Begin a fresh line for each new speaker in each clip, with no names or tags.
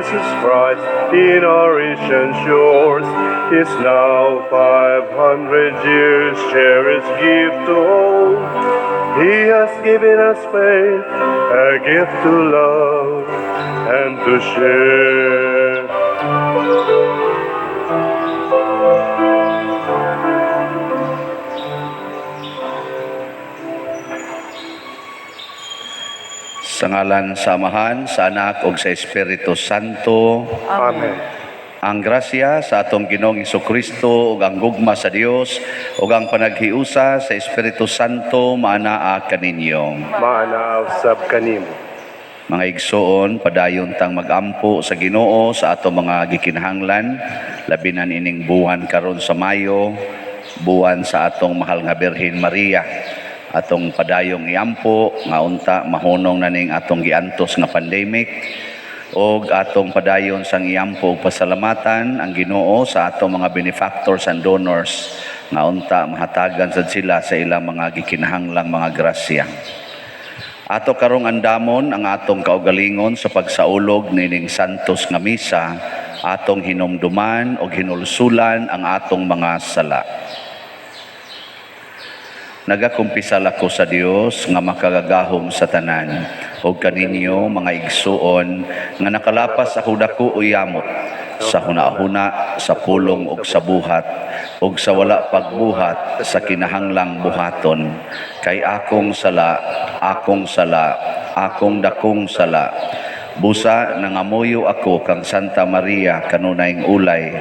Jesus Christ in our ancient shores is now 500 years cherished gift to all. He has given us faith, a gift to love and to share.
Sa ngalan sa Amahan, sa Anak ug sa Espiritu Santo.
Amen.
Ang grasya sa atong Ginoong Hesukristo ug ang gugma sa Dios ug ang panaghiusa sa Espiritu Santo maanaa kaninyo.
Maanaw sab kanimo.
Mga igsoon, padayon tang magampo sa Ginoo sa atong mga gikinahanglan, labi na ining buwan karon sa Mayo, buwan sa atong mahal nga Birhen Maria. Atong padayong iampo nga unta mahunong na ning atong giantos nga pandemic og atong padayon sang iampo og pasalamatan ang Ginoo sa atong mga benefactors and donors nga unta mahatagan sad sila sa ilang mga gikinahanglang mga grasya. Ato karong andamon ang atong kaugalingon sa pagsaulog nining santos nga misa, atong hinumduman og hinulsulan ang atong mga sala. Nagakumpisal ako sa Dios nga makagagahom sa tanan o kaninyo mga igsuon nga nakalapas ako dako uyamot sa hunahuna, sa pulong ug sa buhat ug sa wala pagbuhat sa kinahanglang buhaton kay akong sala, akong dakong sala. Busa nangamuyo ako kang Santa Maria kanunayng ulay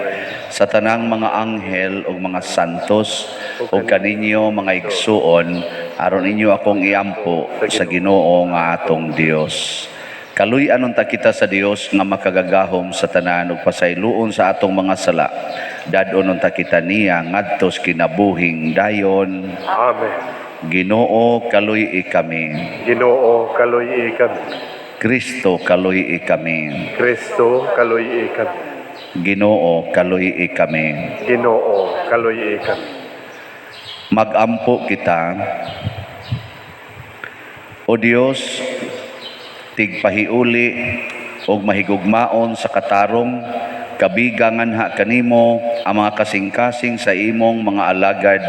sa tanang mga anghel ug mga santos ug kaninyo mga igsuon aron inyo akong iampo sa Ginoo nga atong Dios. Kaluy-anon ta kita sa Dios nga makagagahom sa tanan ug pasayloon sa atong mga sala. Dadon ta kita niya ngadtos kinabuhing dayon.
Amen.
Ginoo kaluy kami.
Ginoo kaloy kami.
Kristo kaluy kami.
Kristo kaloy kami.
Ginoo kaluy kami.
Ginoo kaloy kami.
Magampo kita. O Dios, tigpahiuli og mahigugmaon sa katarong kabigangan ha kanimo ang mga kasing-kasing sa imong mga alagad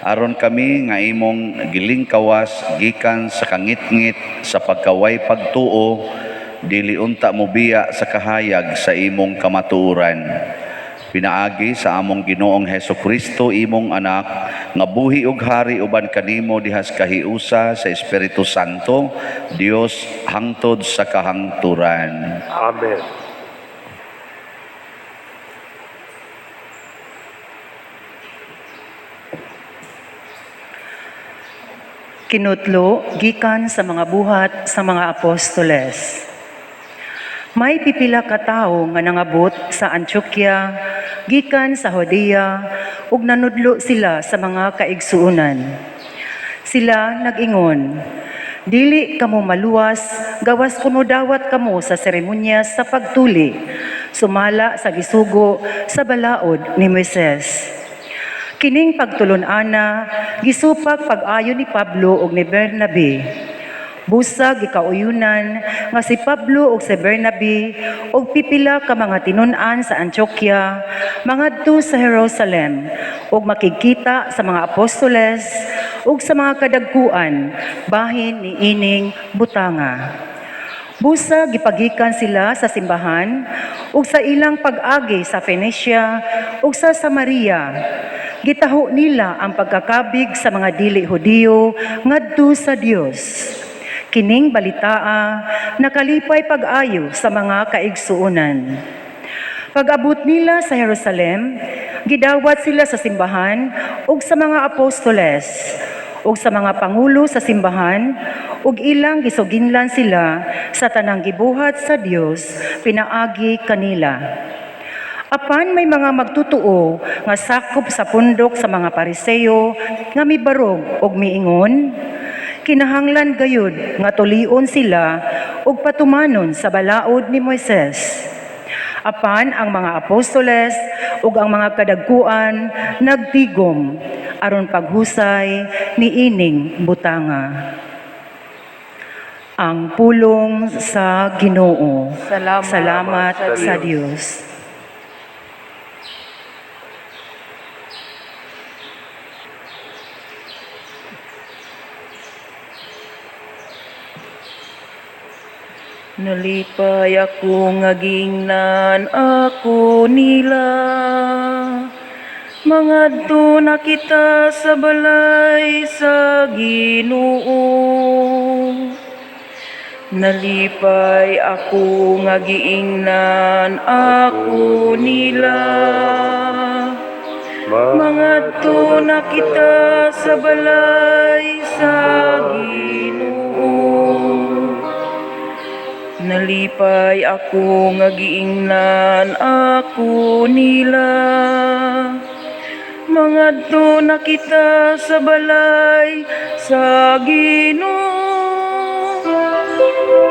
aron kami nga imong gilingkawas gikan sa kangit-ngit sa pagkaway pagtuo dili unta mobiya sa kahayag sa imong kamatuoran. Pinaagi sa among Ginoong Hesukristo imong anak nga buhi ug hari uban kanimo dihas kahiusa sa Espiritu Santo Dios hangtod sa kahangturan.
Amen.
Kinutlo gikan sa mga buhat sa mga apostoles. May pipila ka tawo nga nangabot sa Antioquia gikan sa Judea ug nanudlo sila sa mga kaigsuonan. Sila nag-ingon, dili kamo maluwas gawas kuno dawat kamo sa seremonya sa pagtuli sumala sa gisugo sa balaod ni Moises. Kining pagtulon-ana, gisupak pag-ayo ni Pablo ug ni Bernabe. Busag gikauyunan nga si Pablo ug si Bernabe ug pipila ka mga tinun-an sa Antioquia mangadto sa Jerusalem ug makikita sa mga apostoles ug sa mga kadagkuan bahin ni ining butanga. Busa gipagikan sila sa simbahan ug sa ilang pag-agi sa Phoenicia ug sa Samaria. Gitaho nila ang pagkakabig sa mga dili Hudiyo ngadto sa Dios. Kining balitaa nakalipay pag-ayo sa mga kaigsuonan. Pag-abot nila sa Jerusalem, gidawat sila sa simbahan ug sa mga apostoles ug sa mga pangulo sa simbahan ug ilang gisuginlan sila sa tanang gibuhat sa Dios pinaagi kanila. Apan may mga magtutuo nga sakop sa pundok sa mga Pariseo nga mibarog ug miingon, kinahanglan gayud nga tulion sila ug patumanon sa balaod ni Moises. Apan ang mga apostoles ug ang mga kadagkuan nagtigom aron paghusay ni ining butanga. ang pulong sa Ginoo.
Salamat
Sa Dios. Nalipay ako ngagingnan ako nila. Mangadto na kita sa balay sa Ginoo. Nalipay ako ngagiingnan ako nila. Mangadto na kita sa balay sa Ginoo. Nalipay ako ngagiingnan ako nila. Mangadto na kita sa balay sa Ginoo.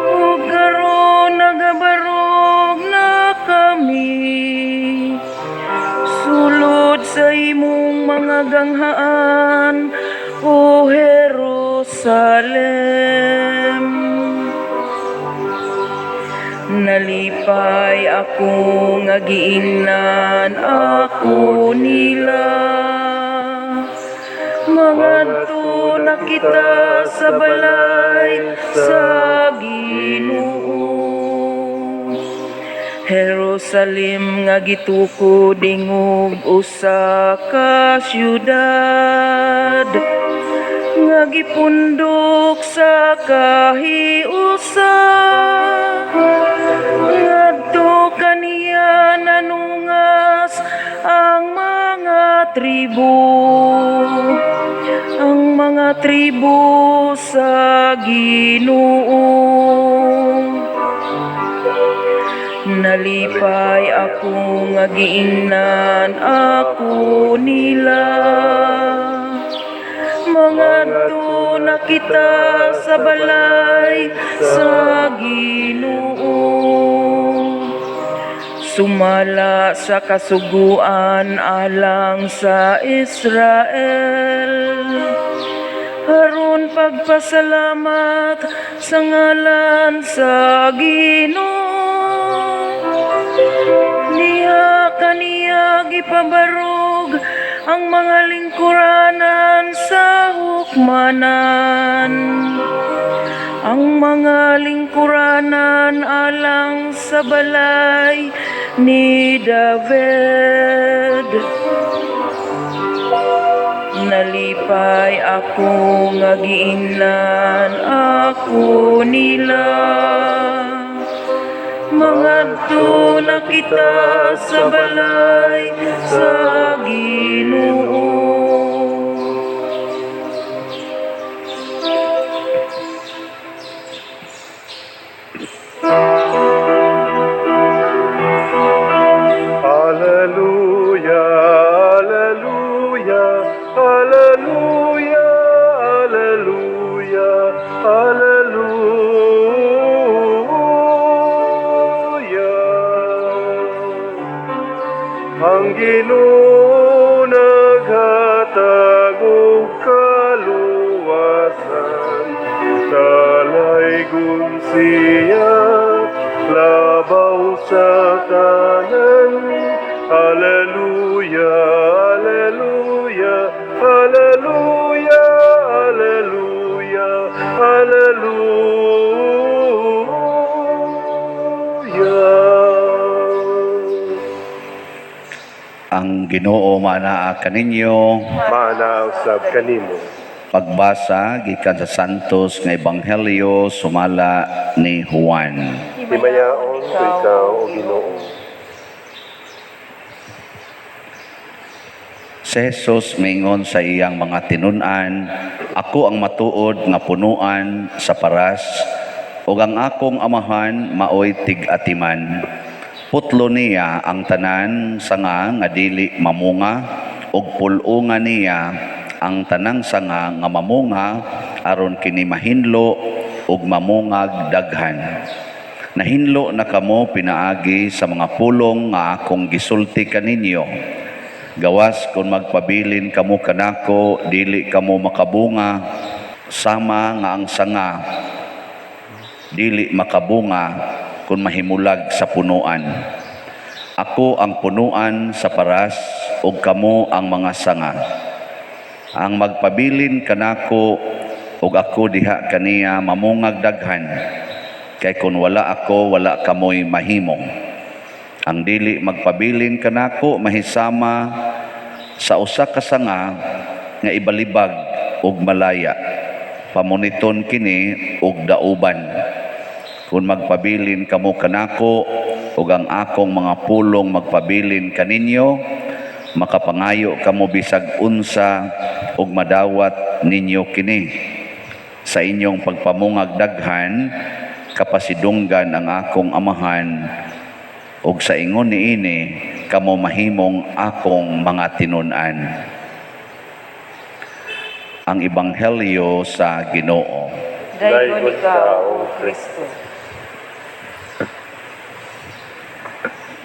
Ug karon nagabarog na kami sulod sa imong mga ganghaan, O Jerusalem. Nalipay ako ngagiingnan ako nila. Mangadto na kita sa balay sa Ginoo. Jerusalem nga gitukod ingog usa ka syudad, nga gipundok sa kahiusa. Ngadto kaniya nanungas ang mga tribo sa Ginoo. Nalipay ako ngagiingnan ako nila. Mangadto na kita sa balay sa Ginoo. Sumala sa kasuguan alang sa Israel, aron pagpasalamat sa ngalan sa Ginoo. Niya kaniya gipabarog ang mga lingkuranan sa hukmanan. Ang mga lingkuranan alang sa balay ni David. Nalipay ako ngagiingnan ako nila. Mangadto na kita sa balay sa Ginoo.
Hallelujah, hallelujah, hallelujah, hallelujah, hallelujah. Ang Ginoo naghatag og kaluwasan, talaygon siya labaw sa kanan. Hallelujah, hallelujah, hallelujah, hallelujah, hallelujah.
Ang Ginoo manaa kaninyo.
Mana usab kanimo.
Pagbasa gikan sa Santos nga Ebanghelyo sumala ni Juan.
Himayaon ko ikaw, O Ginoo.
Si Jesus mingon sa iyang mga tinun-an, ako ang matuod nga punuan sa paras, ug ang akong amahan maoy tig-atiman. Putlo niya ang tanan sanga nga dili mamunga, ug pulungan niya ang tanang sanga nga mamunga aron kini mahinlo ug mamungag daghan. Nahinlo na kamo pinaagi sa mga pulong nga akong gisulti kaninyo. Gawas kung magpabilin kamo kanako, dili kamo makabunga, sama nga ang sanga dili makabunga kung mahimulag sa punuan. Ako ang punuan sa paras ug kamo ang mga sanga. Ang magpabilin kanako ug ako diha kaniya mamungag daghan. Kay kung wala ako, wala kamoy mahimo. Ang dili magpabilin kanako mahisama sa usa ka sanga nga ibalibag ug malaya. Pamuniton kini ug dauban. Kung magpabilin kamo kanako ug ang akong mga pulong magpabilin kaninyo, makapangayo kamo bisag unsa ug madawat ninyo kini. Sa inyong pagpamungag daghan, kapasidunggan ang akong amahan, ug sa ingon niini kamo mahimong akong mga tinun-an. Ang Ebanghelyo sa Ginoo.
Dayon ikaw, O Kristo.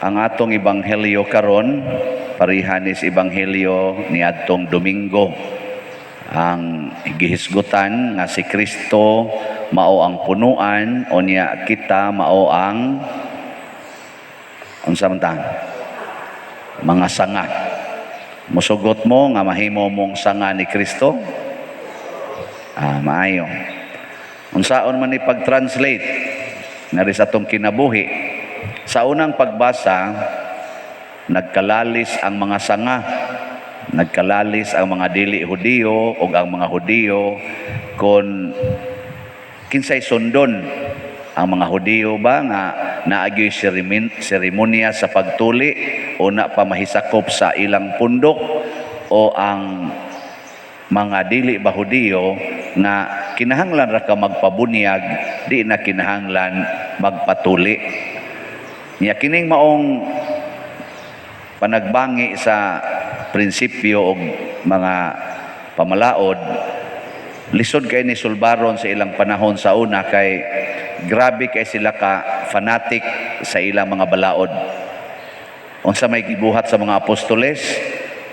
Ang atong Ebanghelyo karon parihan is Ebanghelyo ni adtong Domingo. Ang gihisgutan nga si Kristo mao ang punuan o niya kita mao ang unsa man ta? Mga sanga. Musugot mo nga mahimo mong sanga ni Kristo? Maayo. Unsaon man ni pag-translate nga sa atong kinabuhi. Sa unang pagbasa, nagkalalis ang mga sanga. Nagkalalis ang mga dili Hudiyo o ang mga Hudiyo kon kinsay sundon. Ang mga Hudiyo ba nga naagyoy seremonya sa pagtuli o na pamahisakop sa ilang pundok, o ang mga dili ba Hudiyo na kinahanglan ra ka magpabunyag, di na kinahanglan magpatuli. Nya kining maong panagbangi sa prinsipyo o mga pamalaod, lisod kay ni sulbaron sa ilang panahon sa una, kay grabe kay sila ka fanatic sa ilang mga balaod. Unsa may gibuhat sa mga apostoles,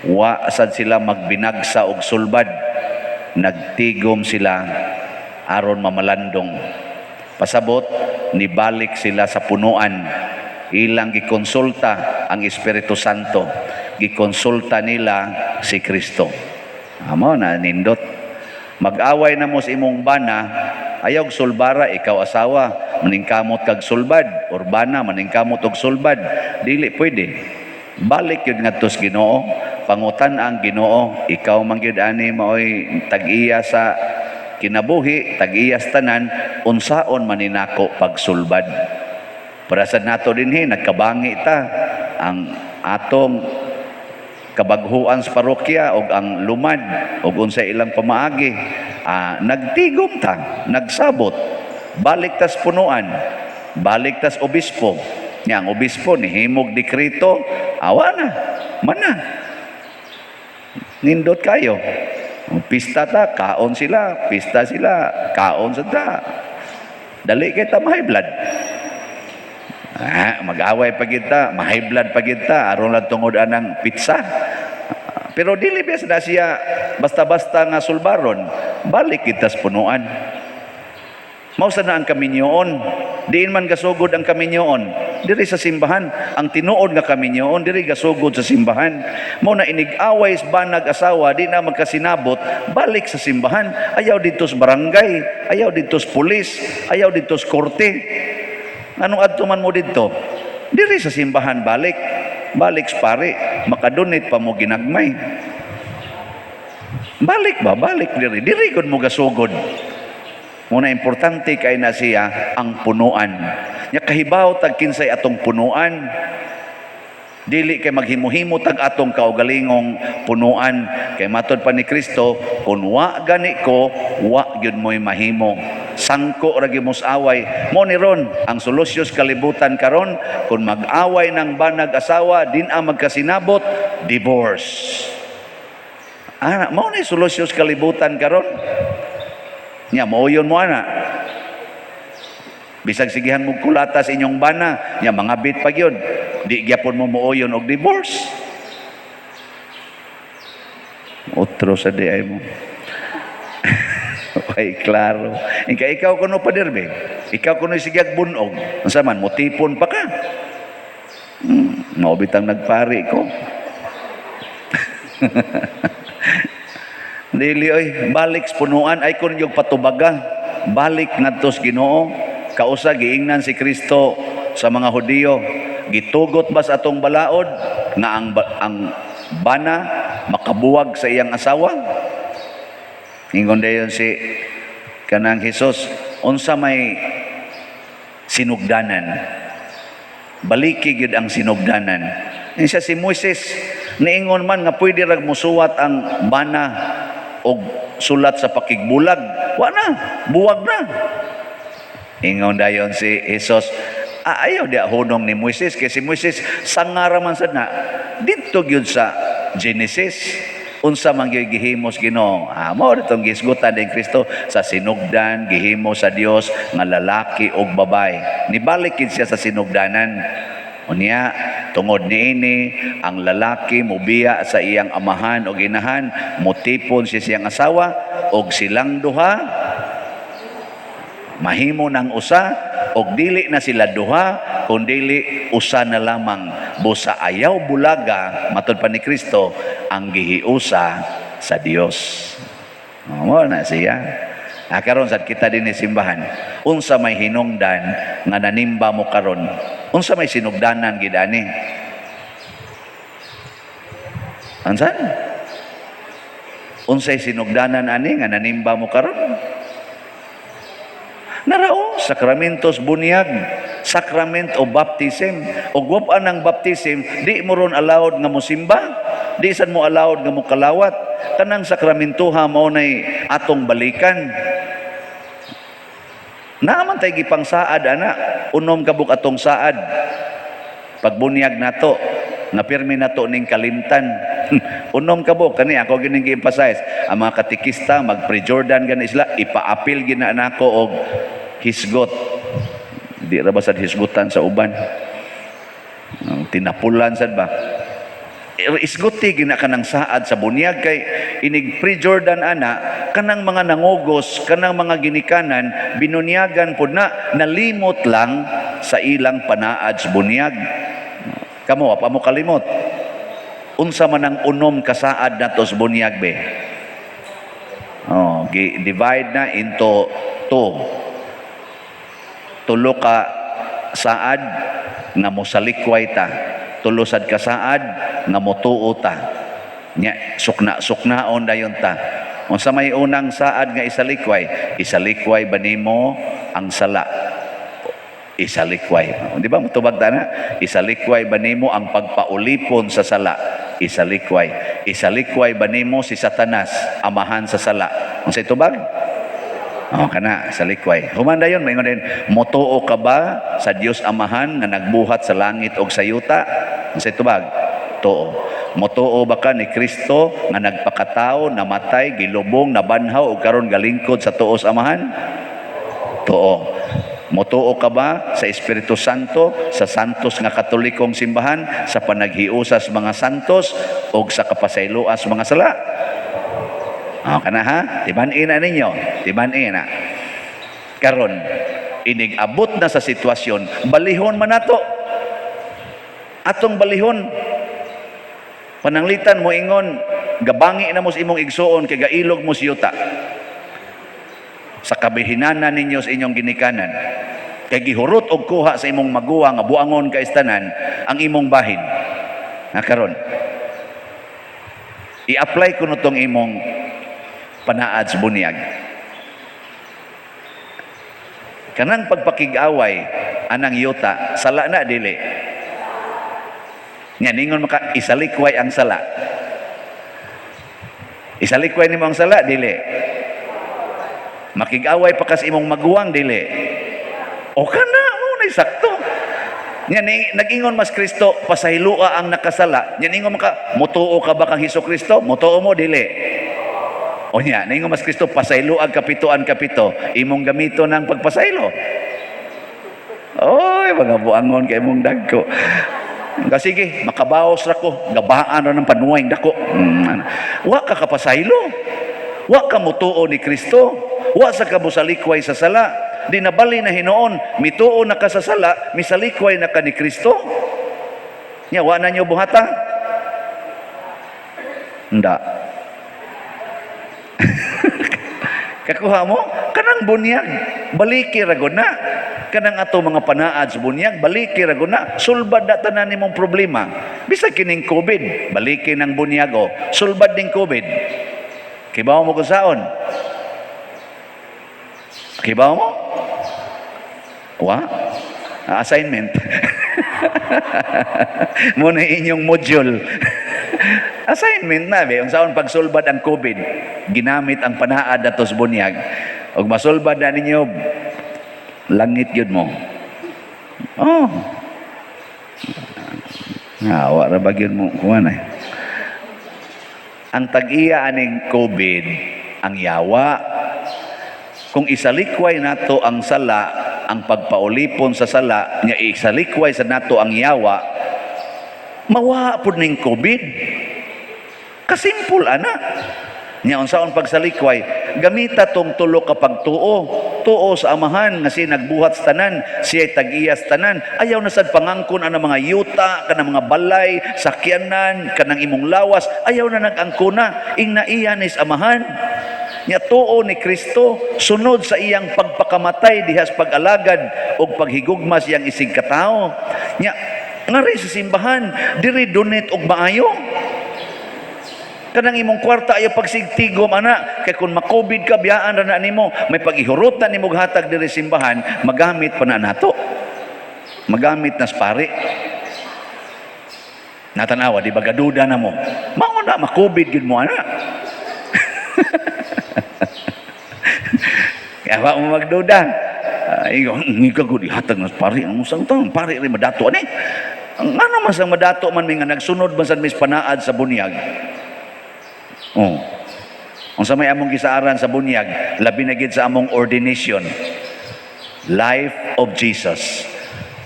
wa sad sila magbinagsa og sulbad, nagtigom sila aron mamalandong. Pasabot nibalik sila sa punuan, ilang gikonsulta ang Espiritu Santo, gikonsulta nila si Kristo. Amo na nindot. Mag-away na mo sa imong bana, ayaw sulbara, ikaw asawa, maningkamot kag sulbad, or bana, maningkamot og sulbad. Dili pwede. Balik yun nga tos Ginoo, pangutan ang Ginoo, ikaw man gyud ani maoy tag-iya sa kinabuhi, tag-iya sa tanan, unsaon maninako pagsulbad. Para sa nato dinhi nagkabangi ta ang atong kabaghuan sa parokya o ang lumad o unsay ilang pamaagi, nagtigom ta, nagsabot, balik tas punuan, balik tas obispo. Nya ang obispo nihimog dekreto, awa na, mana. Nindot kayo. Pista ta, kaon sila, pista sila, kaon sa ta. Dali kay ta mahay blood. Mag-away pa kita, mahay blood pa kita, aron lang tungod anang pizza. Pero dili bias na siya basta-basta nga sulbaron, balik kita sa punuan. Mausa na ang kaminyoon, diin man gasugod ang kaminyoon, diri sa simbahan. Ang tinuod nga kaminyoon, diri gasugod sa simbahan. Mao na inig-away sa banag asawa, di na magkasinabot, balik sa simbahan. Ayaw dito sa barangay, ayaw dito sa pulis, ayaw dito sa korte. Anong adto man mo dito? Diri sa simbahan balik. Balik sa pare. Makadonate pa mo ginagmay. Balik ba? Balik diri. Diri kun mo gasugod. Muna importante kay na siya ang punuan. Nya kahibaw tag kinsay atong punuan. Dili kay maghimuhimo tag atong kaugalingong punuan. Kay matod pa ni Kristo, kung wa gani ko, wa gyud mo'y mahimo. Sangko ra gyud mos away. Mo ni ron ang solusyon sa kalibutan karon, kung mag-away ng banag asawa, din ang magkasinabot, divorce. Mo ni solusyon sa kalibutan karon. Nya moyon mo ana. Bisag sigihan mo kulata sa inyong bana, nya mga bit pa gyud. Di gyapon mo mooyon og divorce. Otro sa di ay mo. Okay, klaro. Ikaw kuno pa dirbe. Ikaw kuno sigyag bunog, unsa man motipon pa ka. Mao bitang nagpari ko. Dili oy, balik sa punuan ay kun yung patubaga. Balik ngadto sa Ginoo. Kausa giingnan si Kristo sa mga Hudiyo. Gitugot ba sa atong balaod nga ang bana makabuwag sa iyang asawa? Ingon dayon si kanang Hesus, unsa may sinugdanan? Baliki gyud ang sinugdanan. Siya si Moises niingon man nga pwede rag musuwat ang bana og sulat sa pakigbulag. Wa na, buwag na. Ingon dayon si Jesus, ayaw dia hunong ni Moises kay si Moises sangara man sad na didto gyud sa Genesis unsa man gyud gihimo sa Ginoo. Mao ditong gisgutan ni Kristo sa sinugdan gihimo sa Dios nga lalaki ug babae. Nibalik gid siya sa sinugdanan. Unya tungod niini ang lalaki mobiya sa iyang amahan o inahan, motipon siya siyang asawa og silang duha mahimo ng usa og dili na sila duha kundili usa na lamang. Busa ayaw bulaga matud pa ni Kristo ang gihiusa sa Dios. Mo na siya. Karon sad kita din ni simbahan. Unsa may hinungdan nga nanimba mo karon? Unsa may sinugdanan gid ani? Ansan? Unsay sinugdanan ani nga nanimba mo karon? Narao, sakramentos bunyag, sacrament o baptism. O guwap ng baptism, di mo ron allowed nga musimba, di sad mo allowed nga mo kalawat. Kanang sakramentuha mao nay atong balikan. Naaman tay gipang saad ana, unom kabuk atong saad. Pagbunyag nato, na pirmi nato ning kalimtan. Unom kabuk kani ako gining gi-emphasize. Ang mga katikista mag-pre-Jordan gani sila, ipaapil gina nako og hisgot. Di ra ba sad hisgutan sa uban? Tinapulan sad ba? Isguti gina kanang saad sa bunyag kay inig pre-Jordan ana kanang mga nangugos kanang mga ginikanan binunyagan pud na nalimot lang sa ilang panaad sa bunyag. Kamo pa mo kalimot. Unsa man ang unom ka saad nato sa bunyag be? Divide na into two. Tulo ka saad nga mosalikway ta. Tulo sad ka saad nga motuo ta. Nya sukna-suknaon dayon ta. Unsa may unang saad nga isalikway? Isalikway ba nimo ang sala? Isalikway. Di ba mutubag ta na? Isalikway ba nimo ang pagpaulipon sa sala? Isalikway. Isalikway ba nimo si Satanas, amahan sa sala? Unsay tubag? Kana sa likway. Human dayon maingon din, motuo ka ba sa Dios Amahan nga nagbuhat sa langit ug sa yuta? Unsay tubag? Tuo. Motuo ba ka ni Kristo nga nagpakatao, namatay, gilubong, nabanhaw ug karon galingkod sa tuos Amahan? Tuo. Motuo ka ba sa Espiritu Santo, sa santos nga katolikong simbahan, sa panaghiusas mga santos ug sa kapasayloas mga sala? Kana ha? Tibanin na ninyo. Tibanin na. Karon, inig-abot na sa sitwasyon, balihon man nato. Atong balihon. Pananglitan mo ingon, gabangi na mo sa imong igsuon, kay gailog mo siyuta. Sa kabihinanan ninyo sa inyong ginikanan. Kay gihurot og kuha sa imong maguwa nga buangon ka istanan ang imong bahin. Karon, i-apply ko nitong imong panaad sa bunyag. Kanang pagpakig-away anang yuta, sala na dili. Nya ningon maka isalikway ang sala. Isalikway nimo ang sala dili. Makig-away pa kas imong maguwang dili. O kana mo na sakto. Nya nag-ingon mas Kristo pasahilua ang nakasala. Nya ningon maka motuo ka ba kang Hesukristo? Motuo mo dili. O niya, naingon mas Kristo, pasaylo ang kapituan kapito, imong gamito ng pagpasaylo. Oy, mga buangon kay imong dagko. Sige, makabaos ra ko, gabaan ra ng panuwing dako. Wa ka kapasaylo. Wa ka mutuo ni Kristo. Wa sa kabusalikway sa sala. di nabali na hinoon, mituo na ka sa sala, misalikway na ka ni Kristo. Nya, wa na nyo buhata? Nda. Kakuha mo, kanang bunyag, baliki ragod na. Kanang ato mga panaad sa bunyag, baliki ragod na. Sulbad na tanan nimong problema. Bisa kining COVID, baliki ng bunyag o, sulbad ning COVID. Kibaw mo kung saon? Kibaw mo? Wa? Assignment. Muna inyong module. Assignment na, be. Ang saon pagsulbad ang COVID, ginamit ang panaad ato sa bunyag. Og masulbad na ninyo, langit yun mo. Oh. Awa, rabag yun mo. Kuha na. Ang tag-iya aning COVID, ang yawa. Kung isalikway nato ang sala, ang pagpaulipon sa sala, nga isalikway sa nato ang yawa, mawa po ning COVID. Kasimpul, ana. Nya unsaon pagsalikway, gamita tong tulo ka pagtuo, tuo sa amahan nga siya nagbuhat sa tanan, siya tag-iya sa tanan, ayaw na sad pangangkon ana mga yuta, kanang mga balay, sakyanan, kanang imong lawas, ayaw na nag-angkona, ing naiya ni sa amahan. Nya tuo ni Kristo, sunod sa iyang pagpakamatay dihas pag-alagad o paghigugma siyang isig katao. Nya ngari sa simbahan, diri donate og maayo. Kanang imong kwarta ayaw pagsigtigom ana, kay kung ma-COVID ka biyaan ra na nimo, may pagihurot na nimo hatag diri simbahan, magamit pa na nato. Magamit na pare. Natanawa di ba gaduda na mo. Mao na ma-COVID gid mo ana. Kaya wa mo magduda. Ikaw gud hatag na pare, ang usang taon pare ri madato ani. Ang ano man sang madato man may nga nagsunod man sad mis panaad sa bunyag. Oh. Ang sa may among gisaaran sa bunyag, labi na gid sa among ordination. Life of Jesus.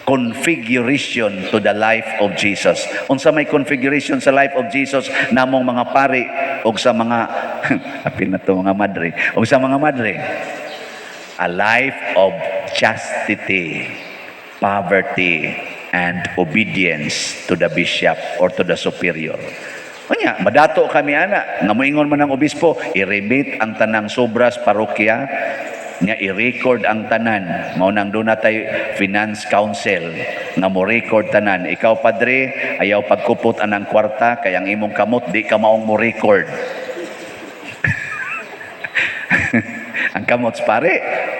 Configuration to the life of Jesus. Unsa may configuration sa life of Jesus namong mga pari og sa mga apil na to mga madre, og sa mga madre. A life of chastity, poverty, and obedience to the bishop or to the superior. Kanya, madato kami ana, nga moingon man ang obispo, i-remit ang tanang sobras parokya, nga i-record ang tanan. Mao nang doon natay finance council nga mo record tanan. Ikaw padre, ayaw pagkupot anang kwarta, kaya ang imong kamot di ka maong mo record. Ang kamot pare,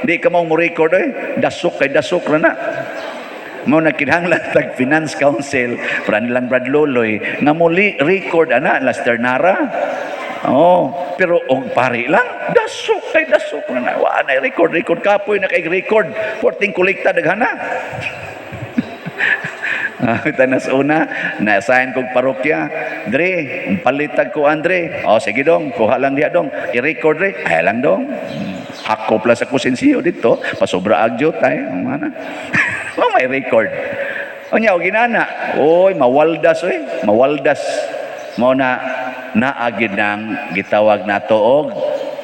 di ka maong mo record dasok kay dasok ra na. Mo nagkinahanglan tag finance council para nilang Brad Loloy nga mo record ana Laster Nara. Oh, pero og pare lang dasok kay dasok na wa na record kapoy na kay record porting kolekta daghana. Tanas una na-assign kog parokya, Dre, palitag ko Andre. Oh sige dong, kuha lang diha dong. I-record re, ay lang dong. Hakop lang sa kusensiyo dito, pasobra agyo tay, mana. Oh, may record. O niya, o ginana. Oy, mawaldas, oy. Mawaldas. Mao na naagid ng gitawag nato og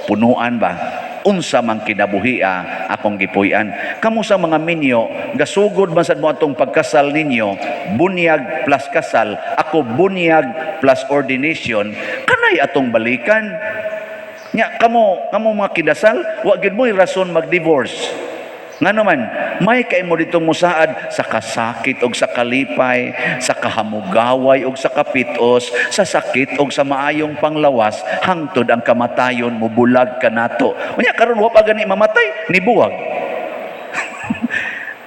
punuan ba? Unsa man kinabuhia akong gipuy-an. Kamo sa mga minyo, gasugod man sad mo atong pagkasal ninyo, bunyag plus kasal, ako bunyag plus ordination, kanay atong balikan. Nya kamo mga kidasal, wa gid mo rason mag-divorce. Nga naman, may kay mo ditong musaad sa kasakit og sa kalipay, sa kahamugaway og sa kapitos, sa sakit og sa maayong panglawas, hangtod ang kamatayon mo bulag ka nato. Unya karon wa pa gani mamatay, nibuwag.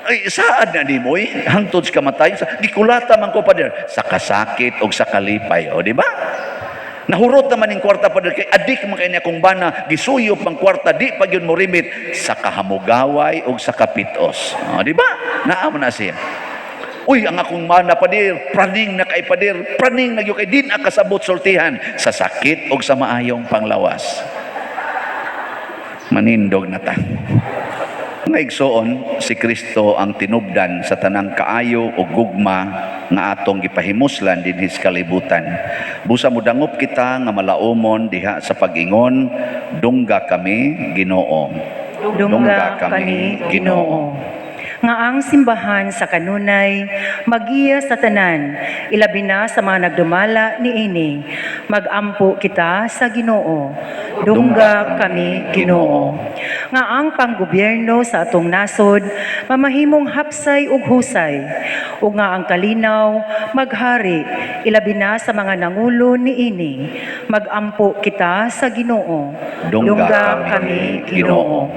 Ay saad na nimo hangtod sa kamatayon, gikulata man ko pa sa kasakit og sa kalipay, o di ba? Nahurot naman yung kwarta pa kay adik man kay niya kung bana gisuyop ang kwarta di pa gyud mo rimit sa kahamugaway o sa kapitos. Di ba? Naa man na siya. Uy, ang akong mana padir, praning na kay padir, praning na gyud kay din akasabot sultihan sa sakit o sa maayong panglawas. Manindog na ta. Ngaigsoon, si Kristo ang tinubdan sa tanang kaayo o gugma nga atong gipahimuslan dinhi sa kalibutan. Busa mo dangop kita nga malaumon diha sa pag-ingon, dungga kami, Ginoo.
Dungga kami, Ginoo. Nga ang simbahan sa kanunay, magiya sa tanan, ilabi na sa mga nagdumala niini, magampo kita sa Ginoo. Dungga kami, Ginoo. Nga ang panggobyerno sa atong nasod, mamahimong hapsay ug husay, ug nga ang kalinaw, maghari, ilabi na sa mga nangulo niini, magampo kita sa Ginoo.
Dungga kami, Ginoo.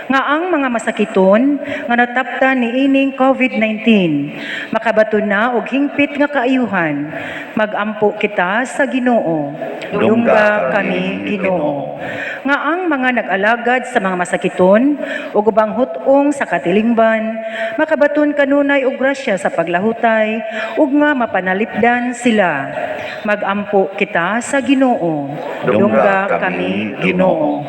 Nga ang mga masakiton nga nataptan ni ining COVID-19 makabato na og hingpit nga kaayuhan, magampo kita sa Ginoo. Dungga kami, Ginoo. Nga ang mga nag-alagad sa mga masakiton ug ubang hutong sa katilingban makabaton kanunay og grasya sa paglahutay ug nga mapanalipdan sila, magampo kita sa Ginoo. Dungga kami, Ginoo.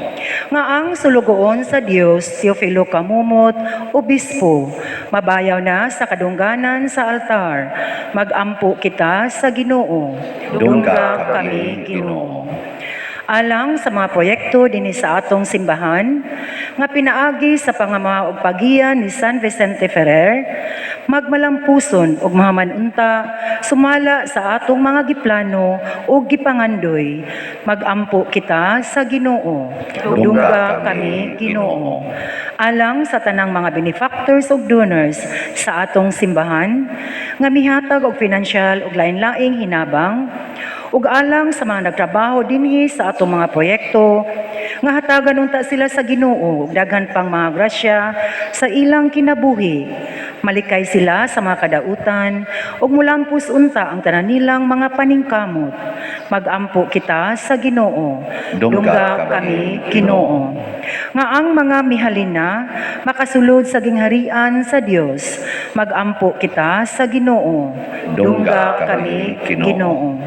Nga ang sulugoon sa Dios Teofilo Kamumot, Obispo, mabayaw na sa kadungganan sa altar, magampo kita sa Ginoo.
Dungga kami, Ginoo.
Alang sa mga proyekto dinhi sa atong simbahan nga pinaagi sa pangama ug pagiyan ni San Vicente Ferrer, magmalampuson ug mahamanunta sumala sa atong mga giplano ug gipangandoy, magampo kita sa Ginoo. Dungga kami, Ginoo. Alang sa tanang mga benefactors ug donors sa atong simbahan nga mihatag og pinansyal ug lain-laing hinabang, ug alang sa mga nagtrabaho dinhi sa atong mga proyekto nga hatagan unta sila sa Ginoo ug daghan pang mga grasya sa ilang kinabuhi. Malikay sila sa mga kadautan ug mulampos unta ang tanan nilang mga paningkamot. Magampo kita sa Ginoo. Dungga kami, Ginoo. Nga ang mga mihalina makasulod sa gingharian sa Dios, magampo kita sa Ginoo. Dungga kami, Ginoo.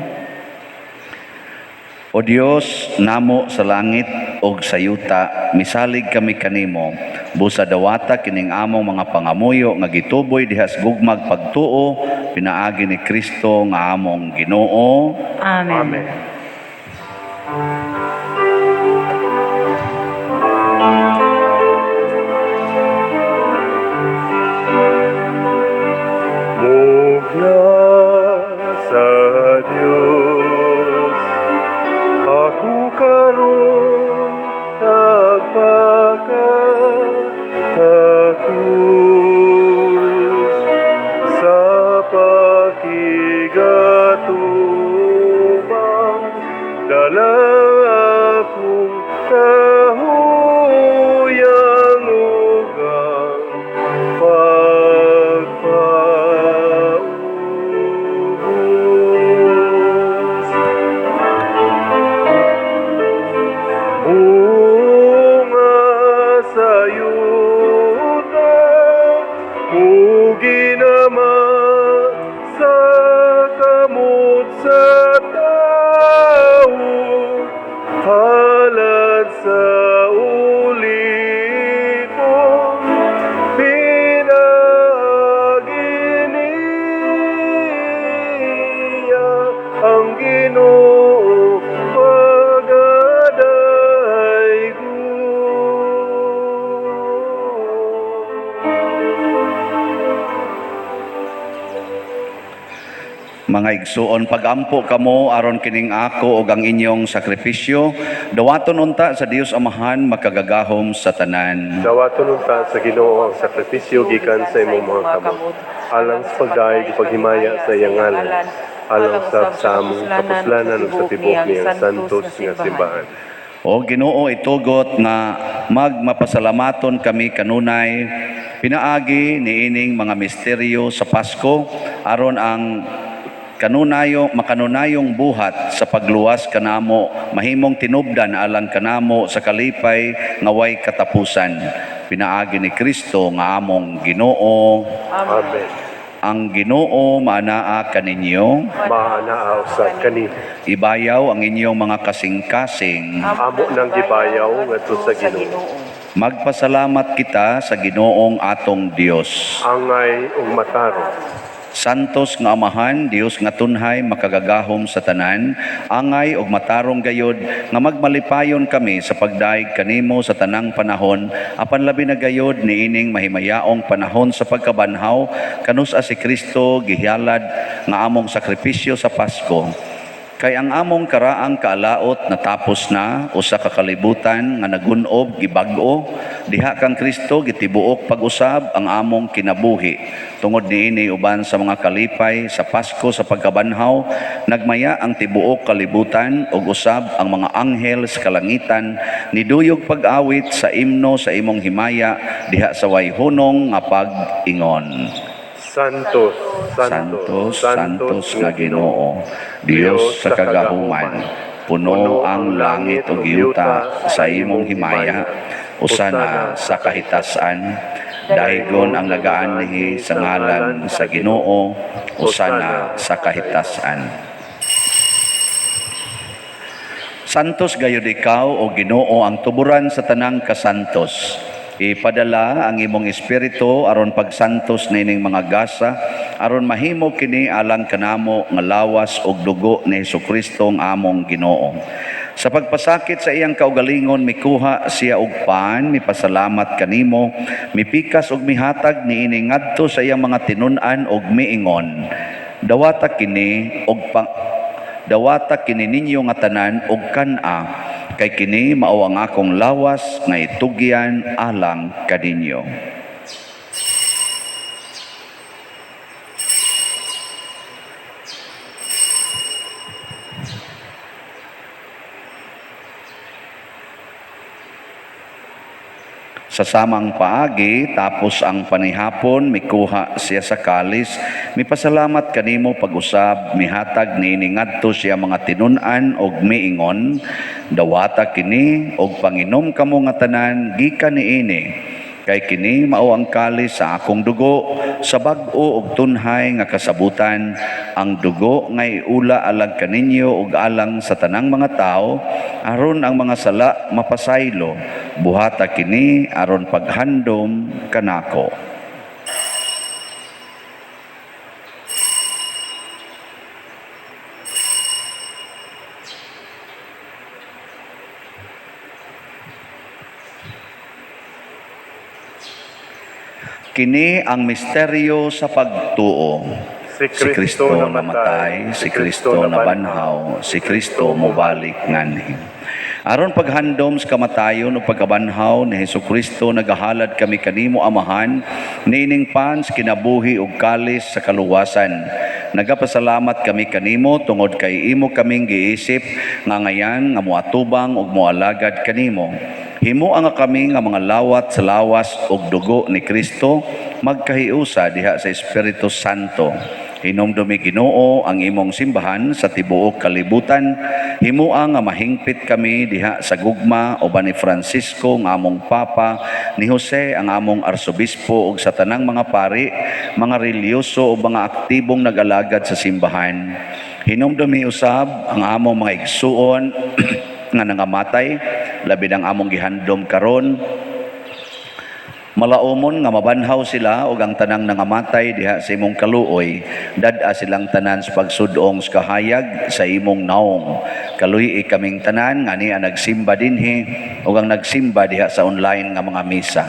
O Dios, namo sa langit ug sa yuta, misalig kami kanimo. Busa dawata kining among mga pangamuyo nga gituboy dihas gugmag pagtuo, pinaagi ni Kristo nga among Ginoo.
Amen.
Amen. Mula sa Diyos, ako karon nagpakatakos sa pakigatubang, dala akong kahuyang ugang pagpaubos. Bunga sa yuta, ginama sa kamot sa tao, halad sa ulikon, pinaagi niya ang Ginoo pagadaygo.
Mga igsuon, pagampo kamo aron kining ako ug ang inyong sakripisyo, dawaton unta sa Dios Amahan makagagahom sa tanan.
Dawaton unta sa Ginoo ang sakripisyo gikan sa imong mga kamot, alang sa pagdaig paghimaya sa iyang ngalan, alang sa among kapuslanan ug sa tibok niyang santos nga simbahan.
O Ginoo, itugot nga magmapasalamaton kami kanunay pinaagi niining mga misteryo sa Pasko aron ang makanunayong buhat sa pagluwas kanamo mahimong tinubdan alang kanamo sa kalipay nga way katapusan. Pinaagi ni Kristo nga among Ginoo.
Amen.
Ang Ginoo maanaa kaninyo,
Maanaaw sa kani,
ibayaw ang inyong mga kasing-kasing.
amo nang gibayaw ngadto sa Ginoo.
Magpasalamat kita sa Ginoong atong Dios.
Angay ug mataro.
Santos nga Amahan, Dios nga tunhay makagagahom sa tanan, angay ug matarong gayod nga magmalipayon kami sa pagdaig kanimo sa tanang panahon, apan labi na gayod niining mahimayaong panahon sa pagkabanhaw kanus si Kristo gihyalad nga among sakripisyo sa Pasko. Kay ang among karaang kaalaot natapos na, usa ka kalibutan nga nagunob gibag-o, diha kang Kristo gitibuok pag-usab ang among kinabuhi. Tungod niini uban sa mga kalipay sa Pasko sa pagkabanhaw, nagmaya ang tibuok kalibutan ug usab ang mga anghel sa kalangitan niduyog pag-awit sa imno sa imong himaya diha sa way hunong nga pag-ingon.
Santos,
Santos, Santos nga Ginoo, Dios sa kagahuman, puno ang langit ug yuta sa imong himaya, usana sa kahitasan, daygon ang nagaanhi sa ngalan sa Ginoo, usana sa kahitasan. Santos gayud ikaw o Ginoo ang tuburan sa tanang kasantos. Ipadala ang imong espiritu aron pagsantos nining mga gasa aron mahimo kini alang kanamo nga lawas ug dugo ni Hesukristo ang among Ginoo. Sa pagpasakit sa iyang kaugalingon mikuha siya og paan, mipasalamat kanimo, mipikas ug mihatag niini ngadto sa iyang mga tinun-an ug miingon. Dawata kini ninyo nga tanan og kan-a, kay kini mao ang akong lawas nga itugyan alang kaninyo. Sa samang paagi, tapos ang panihapon, mikuha siya sa kalis, mipasalamat kanimo pag-usab, mihatag niini ngadto siya mga tinun-an og miingon, dawata kini og panginom kamo nga tanan gikan niini. Kay kini mao ang kalis sa akong dugo, sa bag-o ug tunhay nga kasabutan, ang dugo nga iula alang kaninyo ug alang sa tanang mga tao, aron ang mga sala mapasaylo. Buhata kini aron paghandom kanako. Kini ang misteryo sa pagtuo. Si Kristo namatay, si Kristo nabanhaw, si Kristo mobalik nganhi. Aron paghandom sa kamatayon o pagkabanhaw ni Hesukristo, nagahalad kami kanimo Amahan, nining pans kinabuhi ug kalis sa kaluwasan. Nagapasalamat kami kanimo tungod kay imo kaming giisip nga ngayan nga moatubang ug moalagad kanimo. Himo nga kami nga mga lawat sa lawas ug dugo ni Kristo magkahiusa diha sa Espiritu Santo. Hinumdumi Ginoo ang imong simbahan sa tibuok kalibutan. Himoa nga mahingpit kami diha sa gugma uban ni Francisco nga among Papa, ni Jose ang among Arsobispo ug sa tanang mga pari, mga relyoso o mga aktibong nag-alagad sa simbahan. Hinumdumi usab ang among mga igsuon nga nangamatay, labi ang among gihandom karon. Malaumon nga mabanhaw sila ug ang tanang nangamatay diha sa imong kaluoy, dad-a silang tanan sa pagsudong sa kahayag sa imong naong. Kaluy kaming tanan nga niya nagsimba dinhi ug ang nagsimba diha sa online nga mga misa.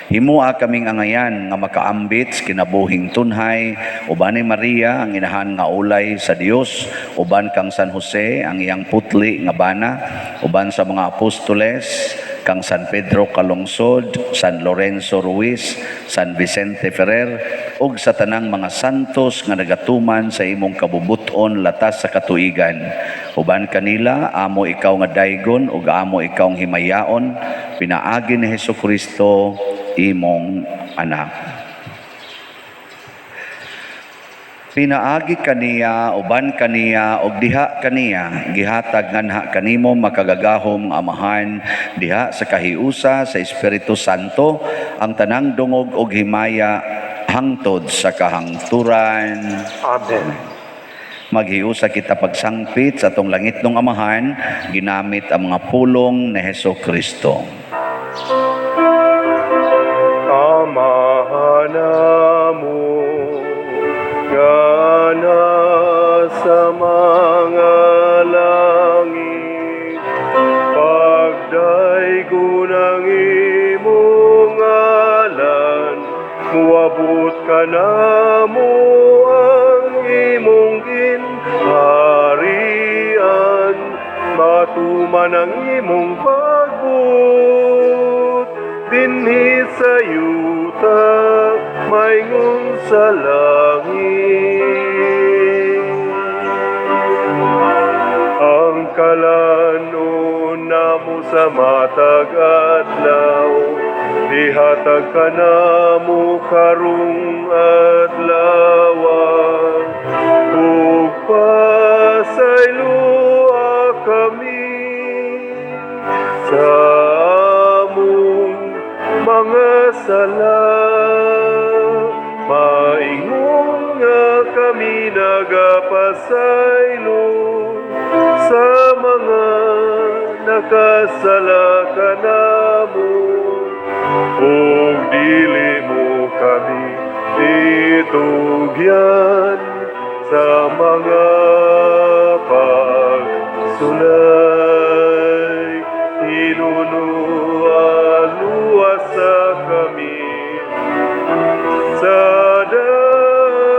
Himua kaming angayan nga makaambit sa kinabuhing tunhay, uban ni Maria ang inahan nga ulay sa Dios, uban kang San Jose ang iyang putli nga bana, uban sa mga apostoles, kang San Pedro Calungsod, San Lorenzo Ruiz, San Vicente Ferrer, ug sa tanang mga santos nga nagatuman sa imong kabubuton latas sa katuigan. Uban kanila, amo ikaw nga daygon ug amo ikaw nga himayaon, pinaagi ni Hesukristo imong anak. Pinaagi kaniya, uban kaniya, og diha kaniya, gihatag nganha kanimo makagagahom Amahan, diha sa kahiusa sa Espiritu Santo, ang tanang dungog og himaya hangtod sa kahangturan.
Amen.
Maghiusa kita pagsangpit sa atong langitnong Amahan, ginamit ang mga pulong ni Hesukristo.
Amahan mo, Wabot ka na mo ang imong ginharian, matuman ang imong pagbut, dinhi sa yuta, maingon sa langit. Ang kalanon namo sa matag adlaw, ihatag ka namo karong adlaw, ug pasayloa kami sa among mga sala. Maingon nga kami nagapasaylo sa mga nakasala kanamo, ug dili mo kami itugyan sa mga pagsulay. Inunualuasa kami sa dautan.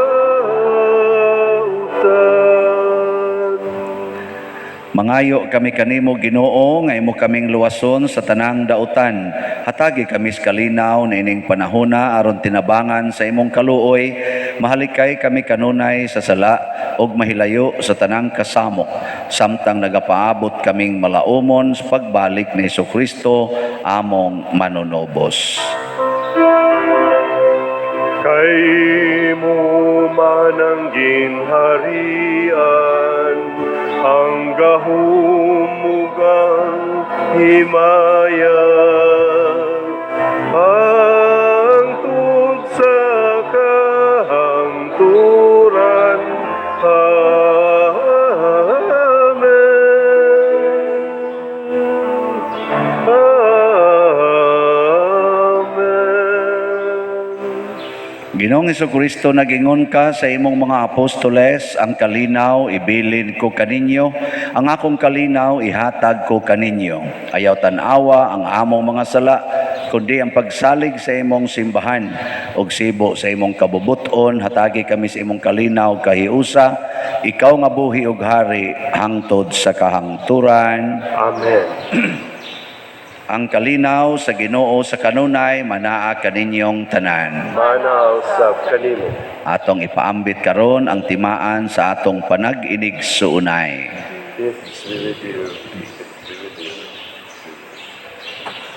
Mangayo kami kanimo Ginoo nga imo kaming luwason sa tanang dautan. Hatagi kami sa kalinaw na ining panahona aron tinabangan sa imong kaluoy. Mahalikay kami kanunay sa sala ug mahilayo sa tanang kasamok. Samtang nagapaabot kaming malaumon sa pagbalik ni Jesucristo among manunobos.
Kay mo man ang ginharian, ang gahumugang himaya, hangtod sa kahangturan.
Ginoong Jesucristo, nagingon ka sa imong mga apostoles, ang kalinaw ibilin ko kaninyo, ang akong kalinaw ihatag ko kaninyo. Ayaw tanawa ang among mga sala, kundi ang pagsalig sa imong simbahan, og sibo sa imong kabubuton, hatagi kami sa imong kalinaw kahiusa, ikaw nga buhi ug hari hangtod sa kahangturan.
Amen.
Ang kalinaw sa Ginoo sa kanunay manaa kaninyong tanan.
Manaw sab kanimo.
Atong ipaambit karon ang timaan sa atong panag-inig suunay.
Peace be with you.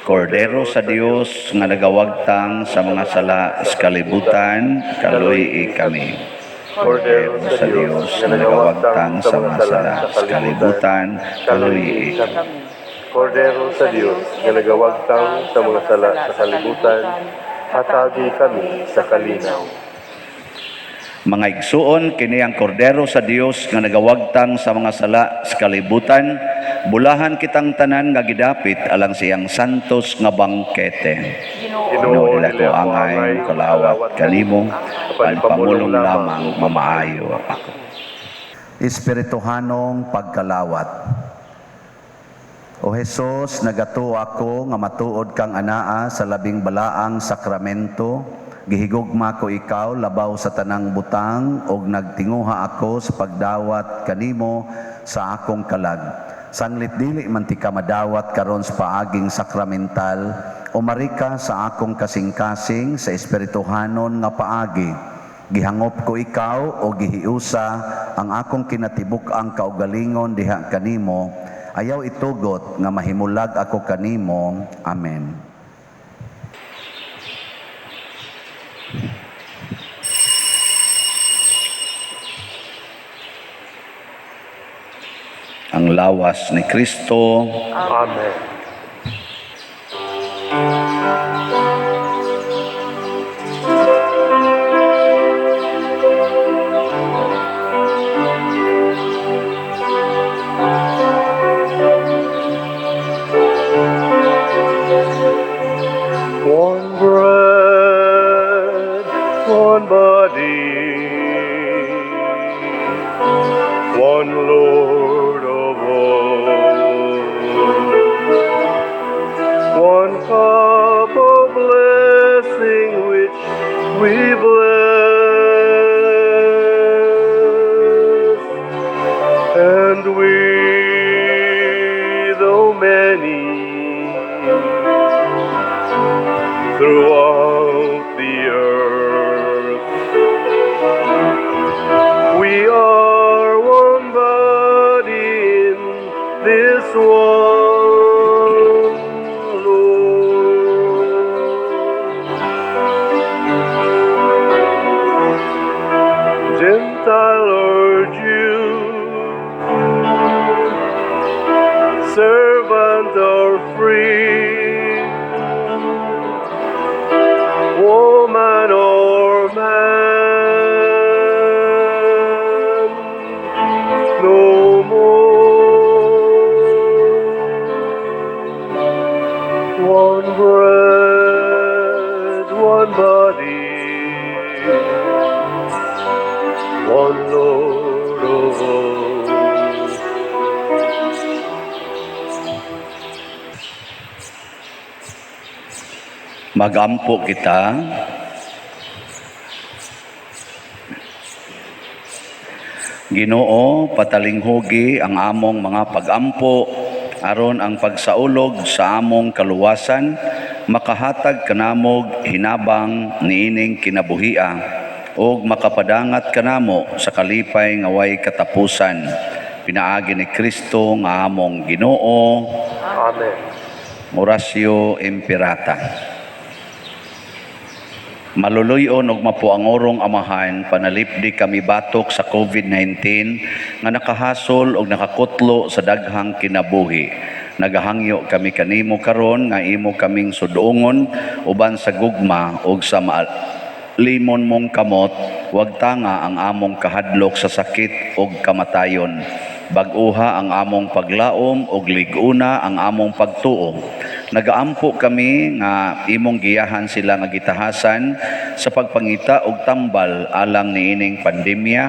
Kordero sa Dios nga nagawagtang sa mga sala sa kalibutan, kaluy kami.
Kordero
Sa Dios nga nagawagtang sa mga sala sa kalibutan, kaluy kami.
Kordero sa Diyos nga nagawagtang sa mga sala sa kalibutan, hatagi kami sa kalinaw.
Mga igsuon, kini ang kordero sa Dios nga nagawagtang sa mga sala sa kalibutan, bulahan kitang tanan nga gidapit alang siyang santos nga bangkete. Ginoo nila ko angay kalawat kanimo, palpamulong lamang mamaayo ako. Espirituhanong pagkalawat. O Jesus, nagato ako nga matuod kang anaa sa labing balaang sakramento, gihigugma ko ikaw labaw sa tanang butang, og nagtinguha ako sa pagdawat kanimo sa akong kalag. Sanglit dili man ti ka madawat karon sa paaging sakramental, o marika sa akong kasing-kasing sa espirituhanon nga paagi. Gihangop ko ikaw o gihiusa ang akong kinatibuk-ang kaugalingon diha kanimo, ayaw itugot nga mahimulag ako kanimo. Amen. Ang lawas ni Kristo.
Amen. One bread, one body, one Lord of all, one cup of blessing which we bless, and we, though many, throughout the earth, we are one body in this one Lord. Gentile or Jew, servant or free, woman or man, no more. One bread, one body, one Lord of all.
Magampo kita. Ginoo, patalinghugi ang among mga pagampo aron ang pagsaulog sa among kaluwasan makahatag kanamog hinabang niining kinabuhia ug makapadangat kanamo sa kalipay nga way katapusan. Pinaagi ni Kristo nga among Ginoo.
Amen.
Oratio Imperata. Maluluyon og mapuangorong amahan, panalipdi kami batok sa COVID-19 nga nakahasol og nakakutlo sa daghang kinabuhi. Nagahangyo kami kanimo karon nga imo kaming sudungon uban sa gugma ug sa limon mong kamot, wag tanga ang among kahadlok sa sakit ug kamatayon. Bag-uha ang among paglaom ug liguna ang among pagtuo. Nagaampo kami nga imong giyahan sila nga gitahasan sa pagpangita og tambal alang niining pandemya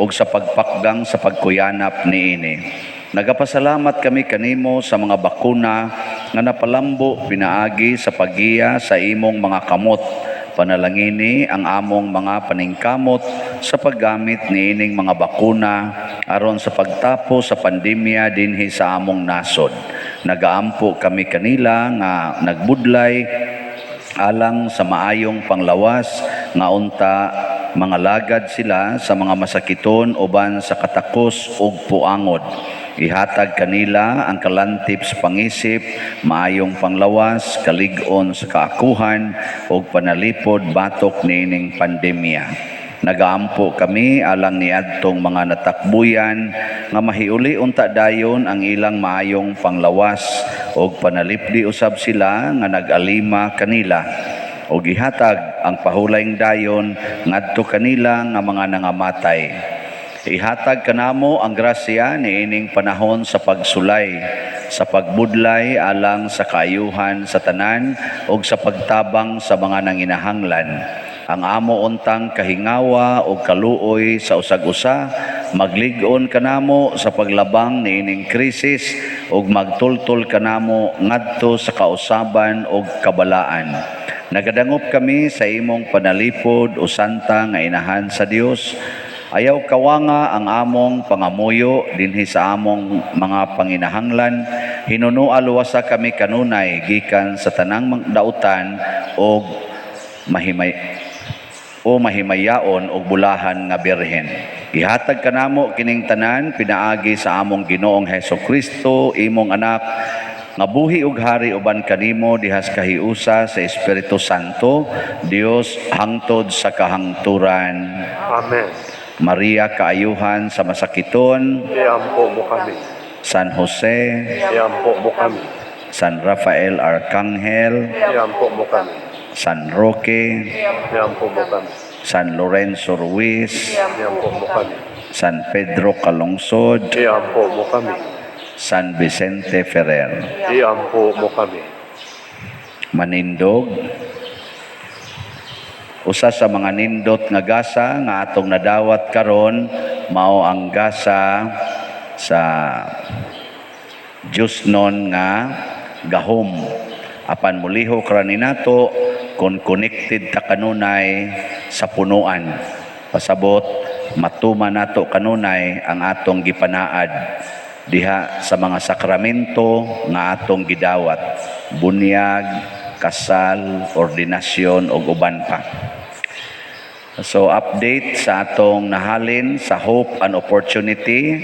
ug sa pagpakgang sa pagkuyanap niini. Nagapasalamat kami kanimo sa mga bakuna nga napalambo pinaagi sa paggiya sa imong mga kamot. Panalangini ang among mga paningkamot sa paggamit niining mga bakuna aron sa pagtapo sa pandemya dinhi sa among nasod. Nagaampo kami kanila nga nagbudlay alang sa maayong panglawas nga unta mga lagad sila sa mga masakiton uban sa katakos ug puangod. Ihatag kanila ang kalantip sa pangisip, maayong panglawas, kalig-on sa kaakuhan ug panalipod batok niining pandemya. Nagaampo kami alang niadtong mga natakbuyan nga mahiuli unta dayon ang ilang maayong panglawas ug panalipdi usab sila nga nag-alima kanila. O gihatag ang pahulayng dayon ngadto kanila nga mga nangamatay. Ihatag kanamo ang grasya niining panahon sa pagsulay, sa pagbudlay alang sa kaayuhan sa tanan ug sa pagtabang sa mga nanginahanglan. Ang amo untang kahingawa o kaluoy sa usag-usa, maglig-on kanamo sa paglabang niining krisis ug magtultol kanamo ngadto sa kausaban ug kabalaan. Nagadangop kami sa imong panalipod o santa nga inahan sa Dios. Ayaw kawanga ang among pangamuyo dinhi sa among mga panginahanglan. Hinunoa luwasa kami kanunay gikan sa tanang dautan o mahimayaon og bulahan nga birhen. Ihatag kanamo kining tanan pinaagi sa among Ginoong Hesukristo, imong anak nga buhi ug hari uban kanimo dihas kahiusa sa Espiritu Santo, Dios hangtod sa kahangturan.
Amen.
Maria kaayuhan sa masakiton,
Iampo mo kami.
San Jose,
Iampo mo kami.
San Rafael Arcangel,
Iampo mo kami.
San Roque,
Iampo mo kami.
San Lorenzo Ruiz,
Iampo mo kami.
San Pedro Calungsod,
Iampo mo kami.
San Vicente Ferrer.
Iampo mo kami.
Manindog, usa sa mga nindot nga gasa nga atong nadawat karon mao ang gasa sa Diyos non nga gahom. Apan mulihok ra ni nato kung connected ta kanunay sa punuan. Pasabot, matuma nato kanunay ang atong gipanaad diha sa mga sakramento nga atong gidawat. Bunyag, kasal, ordinasyon, o uban pa. So, update sa atong nahalin sa Hope and Opportunity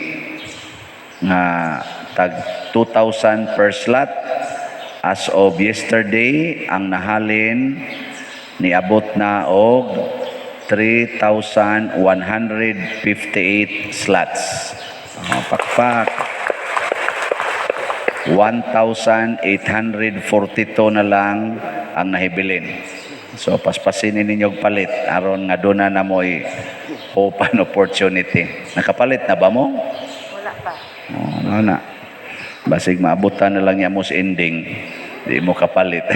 nga tag 2,000 per slot. As of yesterday, ang nahalin niabot na og 3,158 slots. Pakpak. 1,842 na lang ang nahibilin. So, paspasin ninyo palit aron nga doon na mo'y hope and opportunity. Nakapalit na ba mo?
Wala pa.
Ano na. Basig maabutan na lang niya mo sa ending. Di mo kapalit.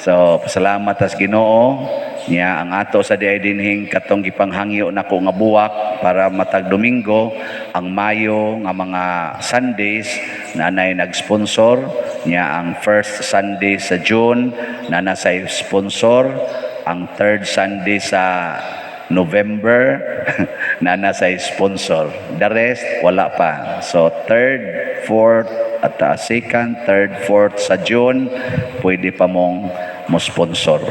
So, pasalamat as Ginoo niya ang ato sa diay dinhing katong gipanghangyo nako nga buwak para matag Domingo ang Mayo nga mga Sundays na nay nag-sponsor niya ang first Sunday sa June na nasa sponsor, ang third Sunday sa November na nasa sponsor. The rest wala pa. So third, fourth at second, third, fourth sa June pwede pa mong mo sponsor.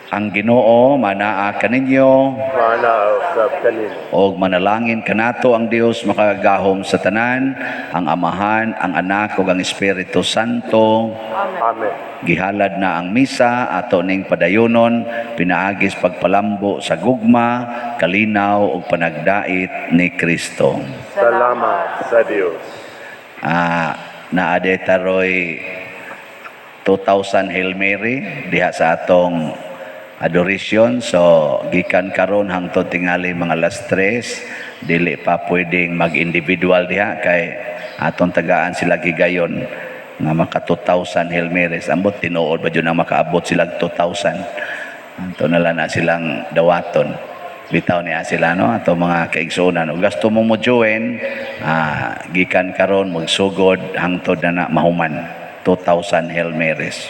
Ang Ginoo manaa kaninyo
Mana usab kanin.
og manalangin kanato ang Dios makagahom sa tanan, ang Amahan, ang Anak ug ang Espiritu Santo.
Amen.
Gihalad na ang misa ato ning padayonon, pinaagis pagpalambo sa gugma, kalinaw ug panagdait ni Kristo.
Salamat sa Dios.
Naade taroy 2,000 Hail Mary diha sa atong adoration. So gikan karon hangtod tingali mga alas 3, dili pa pwedeng mag-individual diha kay atong tagaan sila gigayon nga maka 2,000 Hail Marys. Ambot tinuod ba jud na makaabot sila 2,000. Anto na lang na silang dawaton. Bitaw niya sila no ato mga kaigsuonan. Ug gusto mong mo join, gikan karon magsugod hangtod na mahuman 2,000 Hail Marys.